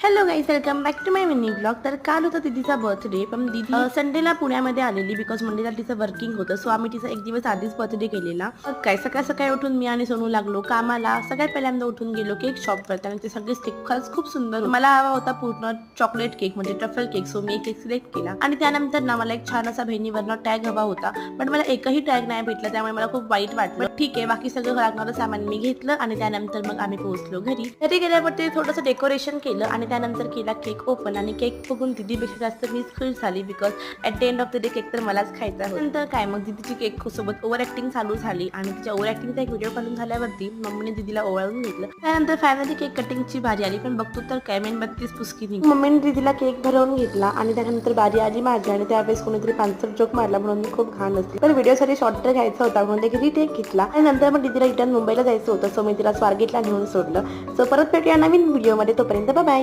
Hello guys, welcome back to my mini blog. तर काल होता दीदीचा बर्थडे, पण दीदी संडेला पुण्यामध्ये आलेली बिकॉज मंडेला तिचं वर्किंग होतं. सो आम्ही तिचा एक दिवस आधीच बर्थडे केलेला. काय सकाळ सकाळी उठून मी आणि सोनू लागलो कामाला. सगळ्यात पहिल्यांदा उठून गेलो केक शॉपवर आणि ते सगळे केक खरंच खूप सुंदर होते. मला हवा होता पूर्ण चॉकलेट केक म्हणजे ट्रफल केक. सो मी एक केक सिलेक्ट केला आणि त्यानंतर ना मला एक छान असा बहिणीवरनं टॅग हवा होता, पण मला एकही टॅग नाही भेटला. त्यामुळे मला खूप वाईट वाटलं. ठीक आहे, बाकी सगळं लागणारं सामान मी घेतलं आणि त्यानंतर मग आम्ही पोहोचलो घरी. घरी गेल्यावरती थोडंसं डेकोरेशन केलं आणि त्यानंतर केला केक ओपन. आणि केक बघून दीदीपेक्षा जास्त मी खुश झाली because at the end of the day cake तर मलाच खायचा होता. नंतर काय मग दीदीची केक सोबत ओव्हर ॲक्टिंग चालू झाली आणि तिच्या ओव्हर ॲक्टिंगचा एक व्हिडिओ काढून झाल्यावरती मम्मीने दीदीला ओवाळून घेतलं. त्यानंतर फायनली केक कटिंगची बारी आली, पण बघतो तर काय 32 पुस्की निघाली. मम्मीने दीदीला केक भरवून घेतला आणि त्यानंतर बारी आली माझी आणि त्यावेळेस कोणीतरी पांचट जोक मारला म्हणून मी खूप घाण असली. पण व्हिडिओसाठी शॉर्ट तर घ्यायचा होता म्हणून ते रिटेक घेतला आणि नंतर मग दीदीला रिटर्न मुंबईला जायचं होतं. सो मी तिला स्वारगेटला नेऊन सोडलं. सो परत भेटूया नवीन व्हिडिओमध्ये. तोपर्यंत बाय बाय.